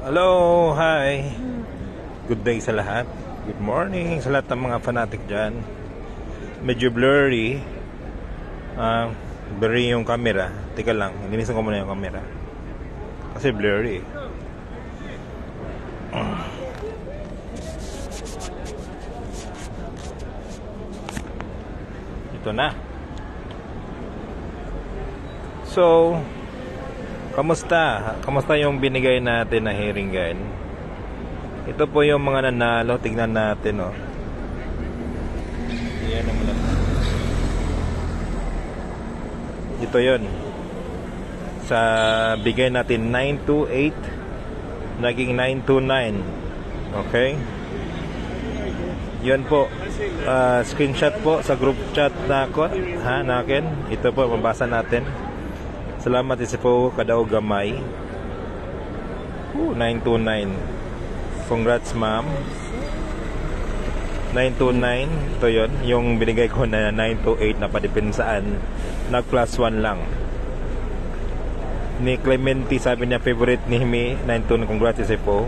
Hello, hi. Good day sa lahat. Good morning sa lahat ng mga fanatic dyan. Medyo blurry. Blurry yung camera. Teka lang, linisan ko muna yung camera. Kasi blurry. Ito na. So, kamusta? Kamusta yung binigay natin na hearing gun? Ito po yung mga nanalo. Tignan natin, oh. Yan naman na. Ito yon. Sa bigay natin 928, naging 929. Okay? Yun po. Screenshot po sa group chat na ako. Nakin. Ito po, mabasa natin. Salamat isa po kadaw gamay. 929. Congrats ma'am. 929. Ito yun. Yung binigay ko na 928 na padipensaan. Nag plus 1 lang. Ni Clementi sabi niya favorite ni Himi. 929. Congrats isa po.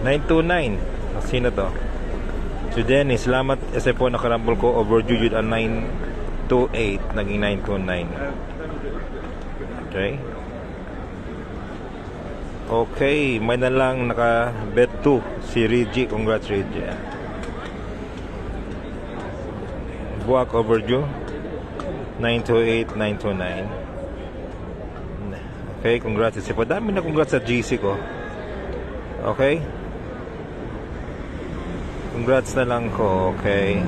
929. Sino to? So Jenny, salamat isa po nakarambol ko over Jujud ang 928 naging 929. Okay. Okay, may na lang naka bet 2 si Reggie. Congrats Reggie. Buwak overdue 928 929. Okay, congrats si po. Dami na congrats sa GC ko. Okay. Congrats na lang ko. Okay.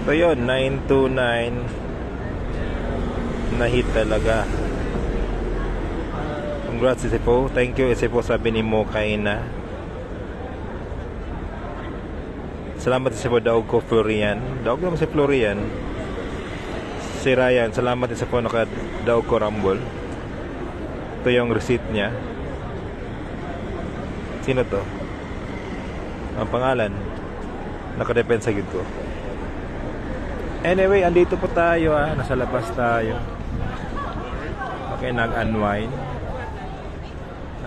Ito yun, 929. Na-hit talaga. Congrats Isipo. Thank you Isipo, sabi ni mo kaina. Salamat Isipo, daog ko Florian. Daog naman si Florian. Si Ryan, salamat Isipo, naka-daog ko Rumble. Ito yung receipt niya. Sino to? Ang pangalan nakadepensa gid ko. Anyway, andito po tayo nasa labas tayo. Okay, nag-unwind.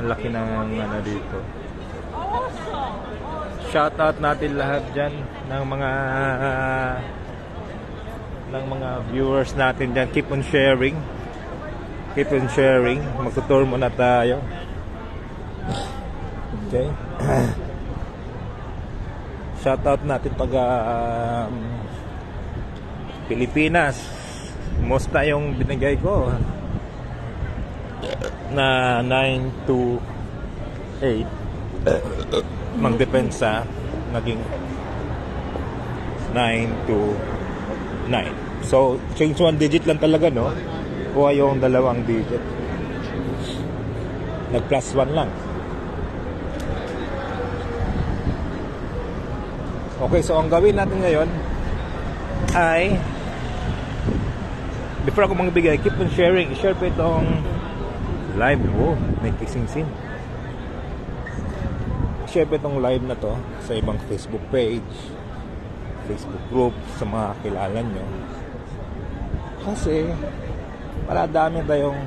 Ang laki ng ano dito. Shoutout natin lahat dyan ng mga viewers natin dyan. Keep on sharing. Keep on sharing. Magtutur muna tayo. Okay. Shoutout natin pag Pilipinas. Musta yung binigay ko na 928 magdepensa naging 929. So change one digit lang talaga, no? Kuha yung dalawang digit, nag plus 1 lang. Okay, so ang gawin natin ngayon ay before ako magbigay, keep on sharing. I-share po itong live. Oh, may kissing scene. I-share po itong live na to sa ibang Facebook page, Facebook group, sa mga kilala nyo. Kasi para dami tayong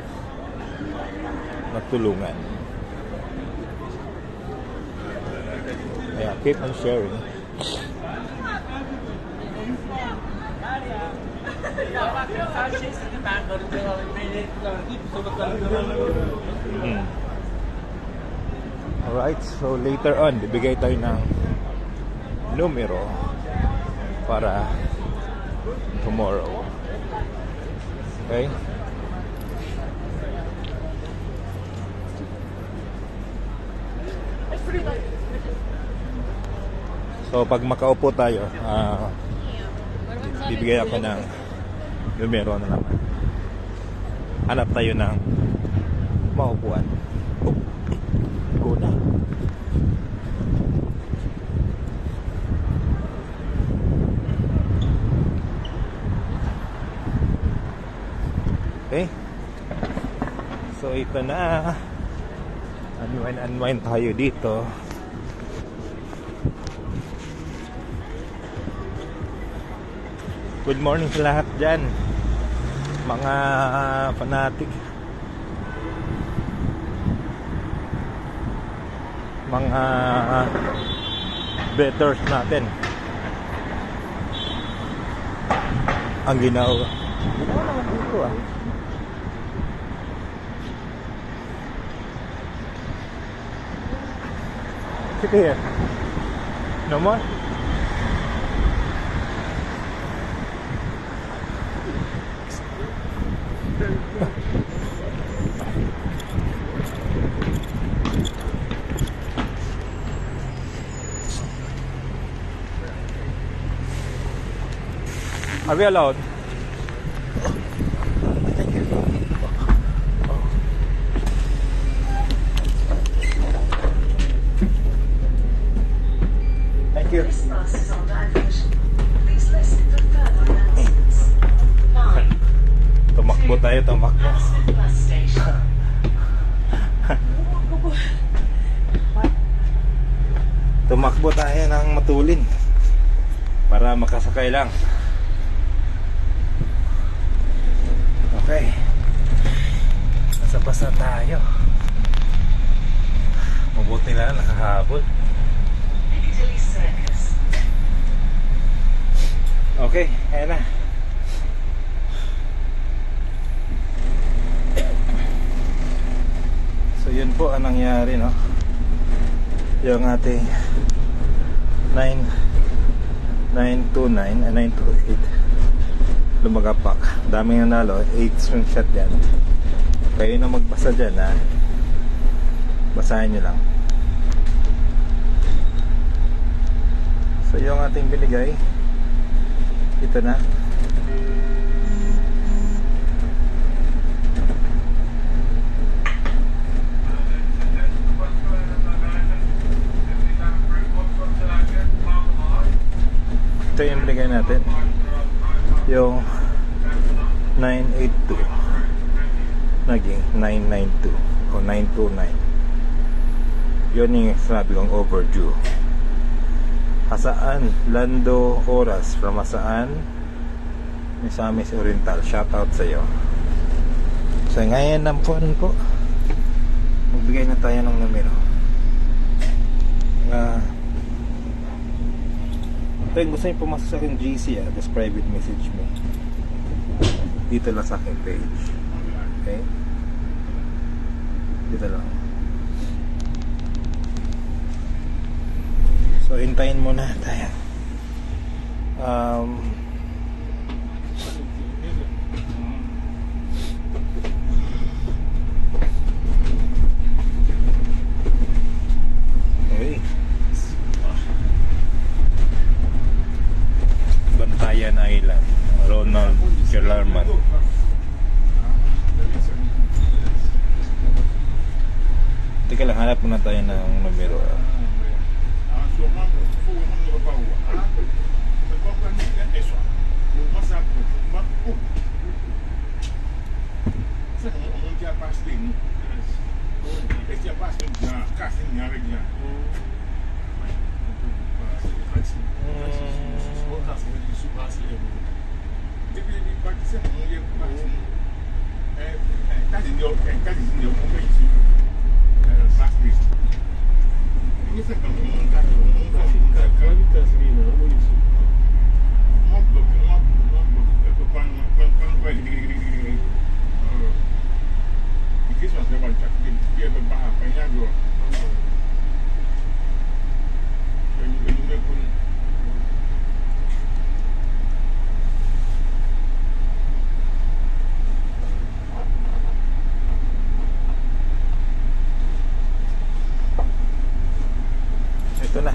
nagtulungan. Kaya keep on sharing. Alright, so later on bibigay tayo ng numero para tomorrow. Okay? So pag makaupo tayo, bibigay ako ng numero na naman. Hanap tayo ng maupuan. Go na. Okay. So ito na. Unwind tayo dito. Good morning sa lahat dyan, mga fanatic. mga betters natin ang ginawa naman dito Sit here. No more? Are we allowed? Thank you. Thank you. This bus is on diversion. Please listen for further announcements. 9. Tumakbo tayo, tumakbo. Aspen Bus Station. Tumakbo tayo ng matulin para makasakay lang. Okay. Nasa bus na tayo. Mabuti na nakahabol. Piccadilly Circus. Okay, ayan na. So yun po ang nangyari, no? Yung ating 929 and 928 lumagapak. Daming nanalo, 8 screenshot yan. Kayo na magbasa dyan, ha? Basahin nyo lang. So yung ating binigay, ito na. Ito yung binigay natin, yung 982 naging 992 o 929. Yun yung sinabi kong overdue. Hasaan Lando Oras from Hasaan, Misamis Oriental, shout out sa iyo. So ngayon ng phone ko, magbigay na tayo ng numero. Ito yung gusto nyo pumasok sa aking GC, just private message me dito lang sa aking page. Okay, dito lang. So hintayin muna tayo. Okay, Bantayan Island, Ronald Kellerman. Teka lang, hanap muna tayo ng numero. Ito na.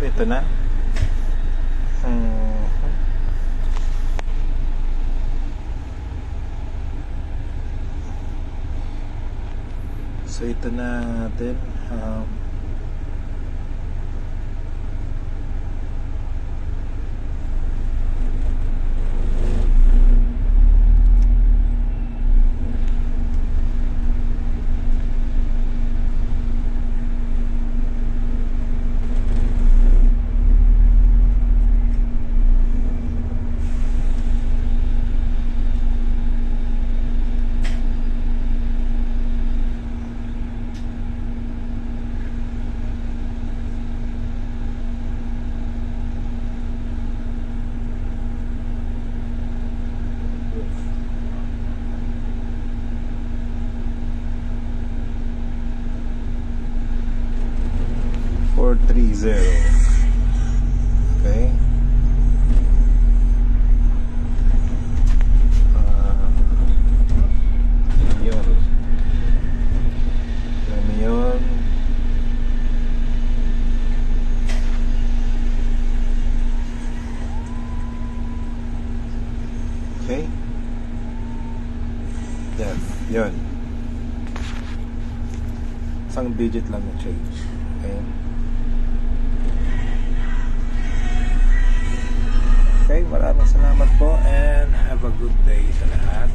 Ito na. So ito na natin. Okay. Yun. Alam yun. Okay. Yes, yun. Isang digit lang na change. Okay. Okay, maraming salamat po and have a good day sa lahat.